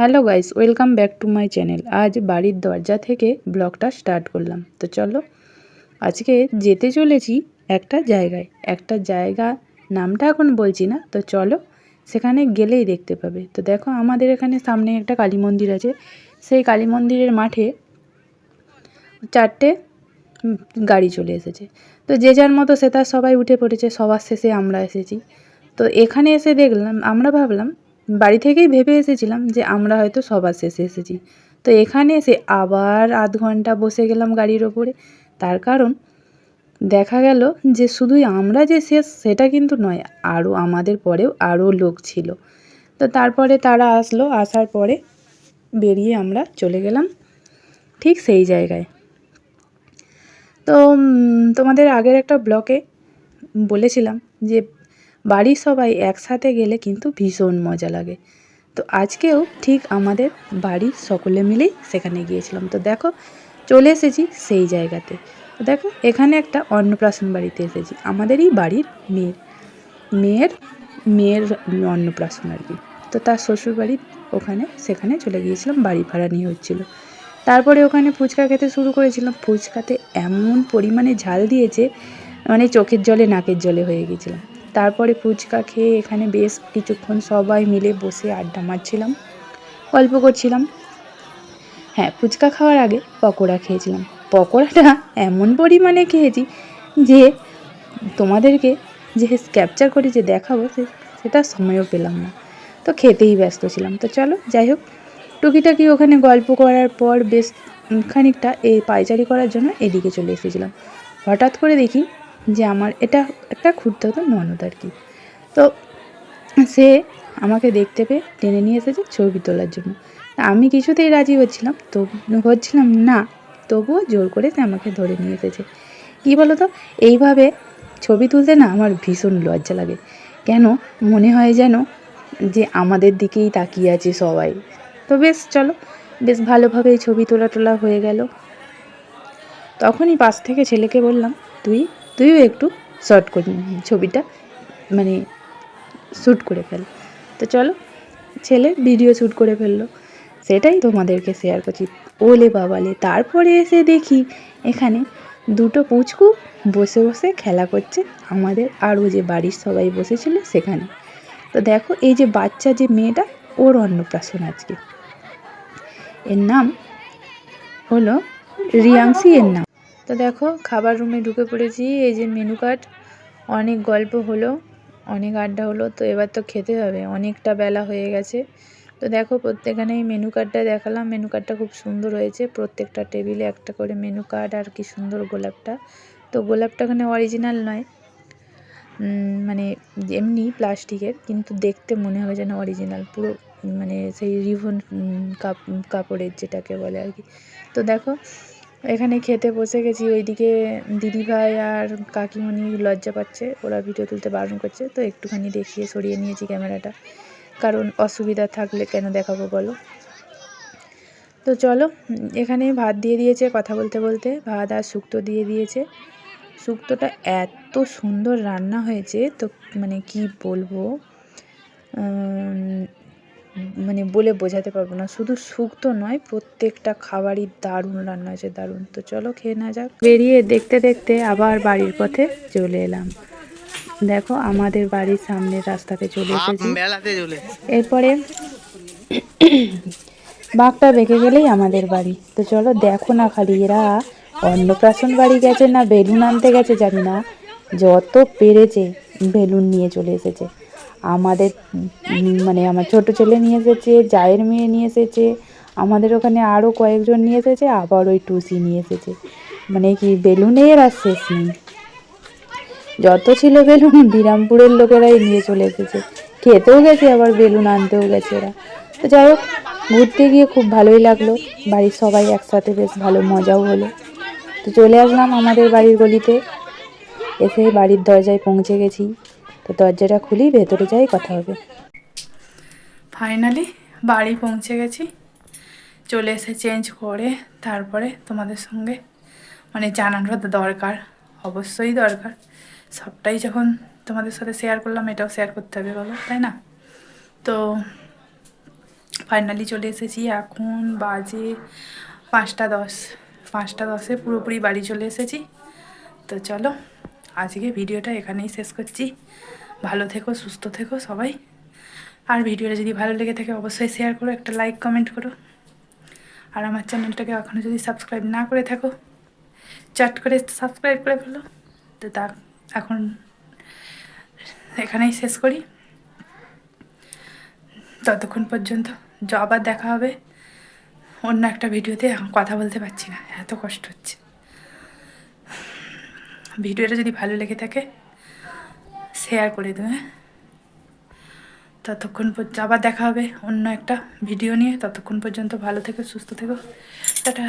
Hello guys, welcome back to my channel. আজ বাড়ির দরজা থেকে ব্লগটা স্টার্ট করলাম। তো চলো, আজকে যেতে চলেছি একটা জায়গা, নামটা এখন বলছি না। তো চলো, সেখানে গেলেই দেখতে পাবে। তো দেখো, আমাদের এখানে সামনে একটা কালী মন্দির আছে। সেই কালী মন্দিরের মাঠে 4টে গাড়ি চলে এসেছে। তো যে যার মতো সে তার সবাই উঠে পড়েছে। সবার শেষে আমরা এসেছি। তো এখানে এসে দেখলাম, আমরা ভাবলাম, বাড়ি থেকেই ভেবে এসেছিলাম যে আমরা হয়তো সবার শেষে এসেছি। তো এখানে এসে আবার আধ ঘন্টা বসে গেলাম গাড়ির ওপরে। তার কারণ দেখা গেল যে শুধুই আমরা যে শেষ সেটা কিন্তু নয়, আরও আমাদের পরেও আরও লোক ছিল। তো তারপরে তারা আসলো, আসার পরে বেরিয়ে আমরা চলে গেলাম ঠিক সেই জায়গায়। তো তোমাদের আগের একটা ব্লগে বলেছিলাম যে বাড়ির সবাই একসাথে গেলে কিন্তু ভীষণ মজা লাগে। তো আজকেও ঠিক আমাদের বাড়ির সকলে মিলেই সেখানে গিয়েছিলাম। তো দেখো, চলে এসেছি সেই জায়গাতে। তো দেখো, এখানে একটা অন্নপ্রাশন বাড়িতে এসেছি। আমাদেরই বাড়ির মেয়ের মেয়ের অন্নপ্রাশন আর কি। তো তার শ্বশুর বাড়ি সেখানে চলে গিয়েছিলাম, বাড়ি ভাড়া নিয়ে হচ্ছিলো। তারপরে ওখানে ফুচকা খেতে শুরু করেছিলাম। ফুচকাতে এমন পরিমাণে ঝাল দিয়েছে, মানে চোখের জলে নাকের জলে হয়ে গেছিলাম। তারপরে ফুচকা খেয়ে এখানে বেশ কিছুক্ষণ সবাই মিলে বসে আড্ডা মারছিলাম, গল্প করছিলাম। হ্যাঁ, ফুচকা খাওয়ার আগে পকোড়া খেয়েছিলাম। পকোড়াটা এমন পরিমাণে খেয়েছি যে তোমাদেরকে যে ক্যাপচার করে যে দেখাবো সেটা সময়ও পেলাম না। তো খেতেই ব্যস্ত ছিলাম। তো চলো, যাই হোক, টুকিটাকি ওখানে গল্প করার পর বেশ খানিকটা এই পায়চারি করার জন্য এদিকে চলে এসেছিলাম। হঠাৎ করে দেখি যে আমার এটা একটা খুঁড়তো ননদ আর কি। তো সে আমাকে দেখতে পেয়ে টেনে নিয়ে এসেছে ছবি তোলার জন্য। আমি কিছুতেই রাজি হচ্ছিলাম না, তবুও জোর করে সে আমাকে ধরে নিয়ে এসেছে। কী বলো তো, এইভাবে ছবি তুলতে না আমার ভীষণ লজ্জা লাগে। কেন মনে হয় যেন যে আমাদের দিকেই তাকিয়ে আছে সবাই। তো বেশ চলো, বেশ ভালোভাবেই ছবি তোলা হয়ে গেল। তখনই পাশ থেকে ছেলেকে বললাম, তুইও একটু ছবিটা মানে শ্যুট করে ফেল। তো চলো, ছেলে ভিডিও শ্যুট করে ফেললো। সেটাই তোমাদেরকে শেয়ার করছি। ওলে বাবালে, তারপরে এসে দেখি এখানে দুটো পুচকু বসে বসে খেলা করছে আমাদের আরও যে বাড়ির সবাই বসেছিল সেখানে। তো দেখো, এই যে বাচ্চা যে মেয়েটা, ওর অন্নপ্রাশন আজকে। এর নাম হলো রিয়াংশি এর নাম। তো দেখো, খাবার রুমে ঢুকে পড়েছি। এই যে মেনু কার্ড, অনেক গল্প হলো, অনেক আড্ডা হলো। তো এবার তো খেতে হবে, অনেকটা বেলা হয়ে গেছে। তো দেখো, প্রত্যেকখানেই মেনু কার্ডটা দেখালাম। মেনু কার্ডটা খুব সুন্দর হয়েছে। প্রত্যেকটা টেবিলে একটা করে মেনু কার্ড। আর কি সুন্দর গোলাপটা। তো গোলাপটা এখানে অরিজিনাল নয়, মানে এমনি প্লাস্টিকের, কিন্তু দেখতে মনে হবে যেন অরিজিনাল, পুরো মানে সেই রিবন কাপড়ের যেটাকে বলে আর কি। তো দেখো, এখানে খেতে বসে গেছি। ওইদিকে দিদিভাই আর কাকিমণি লজ্জা পাচ্ছে, ওরা ভিডিও তুলতে বারণ করছে। তো একটুখানি দেখিয়ে সরিয়ে নিয়েছি ক্যামেরাটা, কারণ অসুবিধা থাকলে কেন দেখাবো বলো। তো চলো, এখানে ভাত দিয়ে দিয়েছে, কথা বলতে বলতে ভাত আর শুক্তো দিয়ে দিয়েছে। শুক্তোটা এত সুন্দর রান্না হয়েছে, তো মানে কি বলবো, মানে বলে বোঝাতে পারবো না। শুধু শুক্তো নয়, প্রত্যেকটা খাবারই দারুণ রান্না হয়েছে, দারুণ। তো চলো, খেয়ে না যাক। বেরিয়ে দেখতে দেখতে আবার বাড়ির পথে চলে এলাম। দেখো, আমাদের বাড়ির সামনের রাস্তাতে চলে এসেছি। এরপরে বাঘটা বেঁকে গেলেই আমাদের বাড়ি। তো চলো, দেখো না, খালি এরা অন্নপ্রাশন বাড়ি গেছে না বেলুন আনতে গেছে জানি না, যত পেরেছে বেলুন নিয়ে চলে এসেছে। আমাদের মানে আমার ছোট ছেলে নিয়ে এসেছে, জায়ের মেয়ে নিয়ে এসেছে, আমাদের ওখানে আরও কয়েকজন নিয়ে এসেছে, আবার ওই টুসি নিয়ে এসেছে। মানে কি বেলুনের আর শেষ নেই। যত ছিল বেলুন বিরামপুরের লোকেরাই নিয়ে চলে এসেছে। খেতেও গেছে, আবার বেলুন আনতেও গেছে এরা। তো যাই হোক, ঘুরতে গিয়ে খুব ভালোই লাগলো। বাড়ির সবাই একসাথে বেশ ভালো মজাও হলো। তো চলে আসলাম আমাদের বাড়ির গলিতে। এসে বাড়ির দরজায় পৌঁছে গেছি। তো দরজাটা খুলি, ভেতরে যাই, কথা হবে। ফাইনালি বাড়ি পৌঁছে গেছি। চলে এসে চেঞ্জ করে তারপরে তোমাদের সঙ্গে মানে জানানোটা তো দরকার, অবশ্যই দরকার। সবটাই যখন তোমাদের সাথে শেয়ার করলাম, এটাও শেয়ার করতে হবে বলো, তাই না? তো ফাইনালি চলে এসেছি। এখন বাজে 5টা 10, 5টা 10-এ পুরোপুরি বাড়ি চলে এসেছি। তো চলো আজকে ভিডিওটা এখানেই শেষ করছি। ভালো থেকো, সুস্থ থেকো সবাই। আর ভিডিওটা যদি ভালো লেগে থাকে অবশ্যই শেয়ার করো, একটা লাইক কমেন্ট করো। আর আমার চ্যানেলটাকে এখনও যদি সাবস্ক্রাইব না করে থাকো চট করে সাবস্ক্রাইব করে ফেলো। তো তা এখন এখানেই শেষ করি। ততক্ষণ পর্যন্ত আবার দেখা হবে অন্য একটা ভিডিওতে। এখন কথা বলতে পারছি না, এত কষ্ট হচ্ছে। ভিডিওটা যদি ভালো লেগে থাকে শেয়ার করে দেবে। ততক্ষণ আবার দেখা হবে অন্য একটা ভিডিও নিয়ে। ততক্ষণ পর্যন্ত ভালো থেকো, সুস্থ থেকো, টাটা।